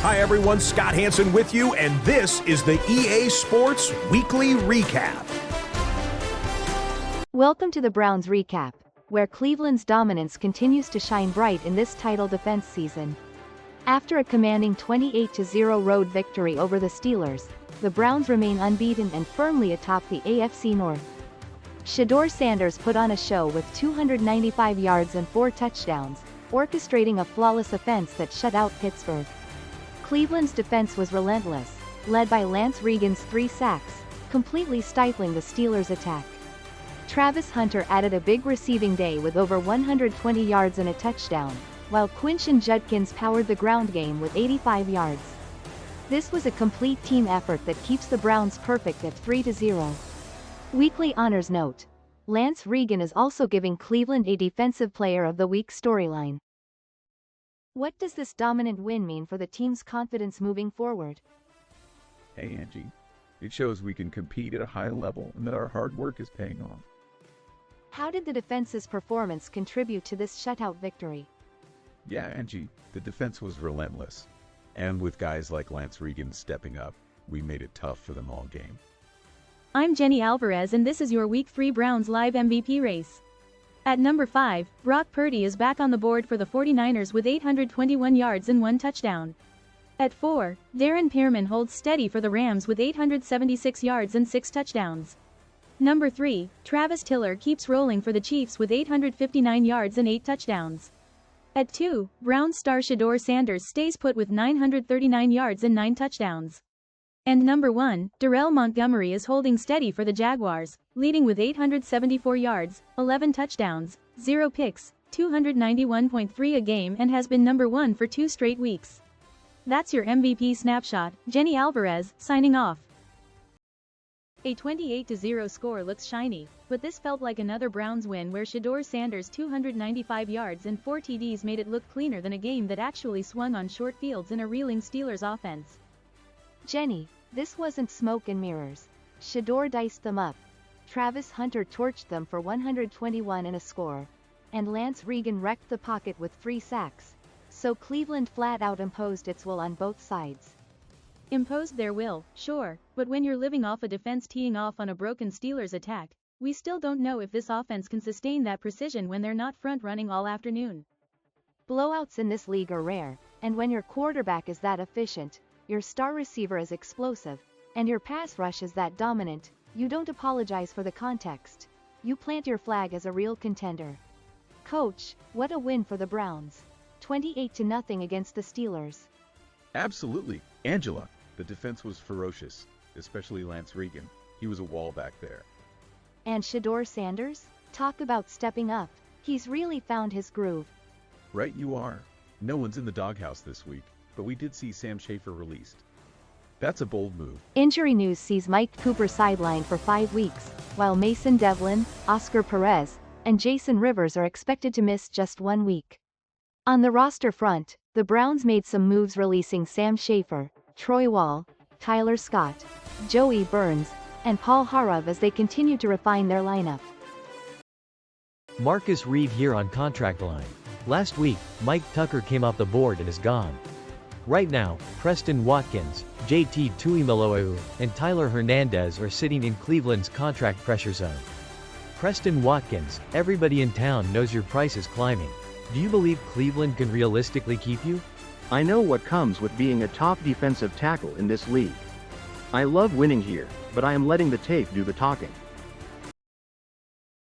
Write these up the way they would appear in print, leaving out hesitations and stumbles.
Hi everyone, Scott Hansen with you, and this is the EA Sports Weekly Recap. Welcome to the Browns Recap, where Cleveland's dominance continues to shine bright in this title defense season. After a commanding 28-0 road victory over the Steelers, the Browns remain unbeaten and firmly atop the AFC North. Shedeur Sanders put on a show with 295 yards and 4 touchdowns, orchestrating a flawless offense that shut out Pittsburgh. Cleveland's defense was relentless, led by Lance Regan's 3 sacks, completely stifling the Steelers' attack. Travis Hunter added a big receiving day with over 120 yards and a touchdown, while Quinshon Judkins powered the ground game with 85 yards. This was a complete team effort that keeps the Browns perfect at 3-0. Weekly honors note: Lance Regan is also giving Cleveland a Defensive Player of the Week storyline. What does this dominant win mean for the team's confidence moving forward? Hey Angie, it shows we can compete at a high level and that our hard work is paying off. How did the defense's performance contribute to this shutout victory? Yeah Angie, the defense was relentless. And with guys like Lance Regan stepping up, we made it tough for them all game. I'm Jenny Alvarez and this is your Week 3 Browns Live MVP race. At number 5, Brock Purdy is back on the board for the 49ers with 821 yards and 1 touchdown. At 4, Darren Pearman holds steady for the Rams with 876 yards and 6 touchdowns. Number 3, Travis Tiller keeps rolling for the Chiefs with 859 yards and 8 touchdowns. At 2, Browns star Shedeur Sanders stays put with 939 yards and 9 touchdowns. And number 1, Darrell Montgomery is holding steady for the Jaguars, leading with 874 yards, 11 touchdowns, 0 picks, 291.3 a game and has been number 1 for 2 straight weeks. That's your MVP snapshot. Jenny Alvarez, signing off. A 28-0 score looks shiny, but this felt like another Browns win where Shedeur Sanders' 295 yards and 4 TDs made it look cleaner than a game that actually swung on short fields in a reeling Steelers offense. Jenny, this wasn't smoke and mirrors. Shedeur diced them up. Travis Hunter torched them for 121 and a score. And Lance Regan wrecked the pocket with 3 sacks. So Cleveland flat out imposed its will on both sides. Imposed their will, sure, but when you're living off a defense teeing off on a broken Steelers attack, we still don't know if this offense can sustain that precision when they're not front-running all afternoon. Blowouts in this league are rare, and when your quarterback is that efficient, your star receiver is explosive, and your pass rush is that dominant, you don't apologize for the context. You plant your flag as a real contender. Coach, what a win for the Browns. 28-0 against the Steelers. Absolutely. Angela, the defense was ferocious, especially Lance Regan. He was a wall back there. And Shedeur Sanders? Talk about stepping up. He's really found his groove. Right you are. No one's in the doghouse this week, but we did see Sam Schaefer released. That's a bold move. Injury news sees Mike Cooper sidelined for 5 weeks, while Mason Devlin, Oscar Perez, and Jason Rivers are expected to miss just 1 week. On the roster front, the Browns made some moves releasing Sam Schaefer, Troy Wall, Tyler Scott, Joey Burns, and Paul Harov as they continue to refine their lineup. Marcus Reed here on contract line. Last week, Mike Tucker came off the board and is gone. Right now, Preston Watkins, JT Tuimoloau, and Tyler Hernandez are sitting in Cleveland's contract pressure zone. Preston Watkins, everybody in town knows your price is climbing. Do you believe Cleveland can realistically keep you? I know what comes with being a top defensive tackle in this league. I love winning here, but I am letting the tape do the talking.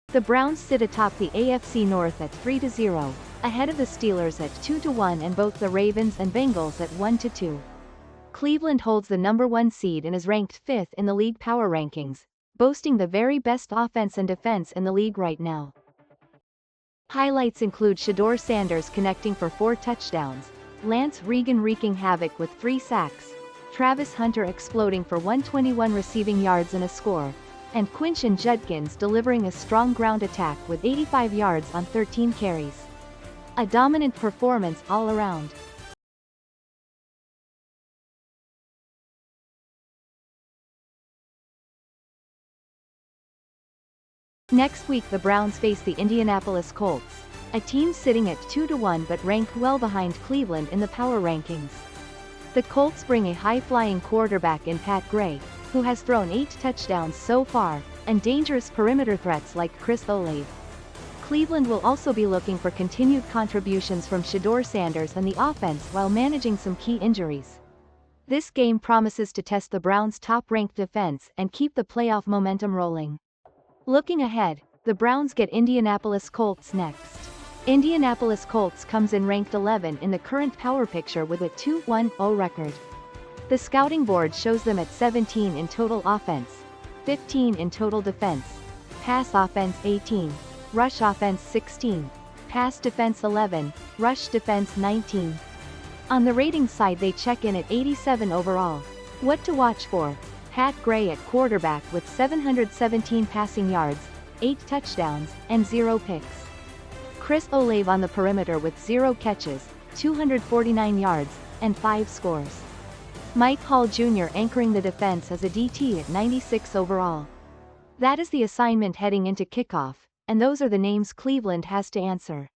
The Browns sit atop the AFC North at 3-0, ahead of the Steelers at 2-1 and both the Ravens and Bengals at 1-2. Cleveland holds the number 1 seed and is ranked 5th in the league power rankings, boasting the very best offense and defense in the league right now. Highlights include Shedeur Sanders connecting for 4 touchdowns, Lance Regan wreaking havoc with 3 sacks, Travis Hunter exploding for 121 receiving yards and a score, and Quinshon Judkins delivering a strong ground attack with 85 yards on 13 carries. A dominant performance all around. Next week the Browns face the Indianapolis Colts, a team sitting at 2-1 but ranked well behind Cleveland in the power rankings. The Colts bring a high-flying quarterback in Pat Gray, who has thrown 8 touchdowns so far, and dangerous perimeter threats like Chris Olave. Cleveland will also be looking for continued contributions from Shedeur Sanders on the offense while managing some key injuries. This game promises to test the Browns' top-ranked defense and keep the playoff momentum rolling. Looking ahead, the Browns get Indianapolis Colts next. Indianapolis Colts comes in ranked 11 in the current power picture with a 2-1-0 record. The scouting board shows them at 17 in total offense, 15 in total defense, pass offense 18, rush offense 16, pass defense 11, rush defense 19. On the rating side they check in at 87 overall. What to watch for? Pat Gray at quarterback with 717 passing yards, 8 touchdowns, and 0 picks. Chris Olave on the perimeter with 0 catches, 249 yards, and 5 scores. Mike Hall Jr. anchoring the defense as a DT at 96 overall. That is the assignment heading into kickoff, and those are the names Cleveland has to answer.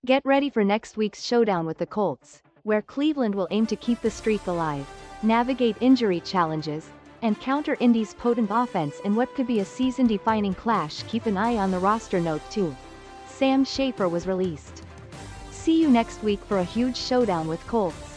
Get ready for next week's showdown with the Colts, where Cleveland will aim to keep the streak alive, navigate injury challenges, and counter Indy's potent offense in what could be a season-defining clash. Keep an eye on the roster note too. Sam Schaefer was released. See you next week for a huge showdown with Colts.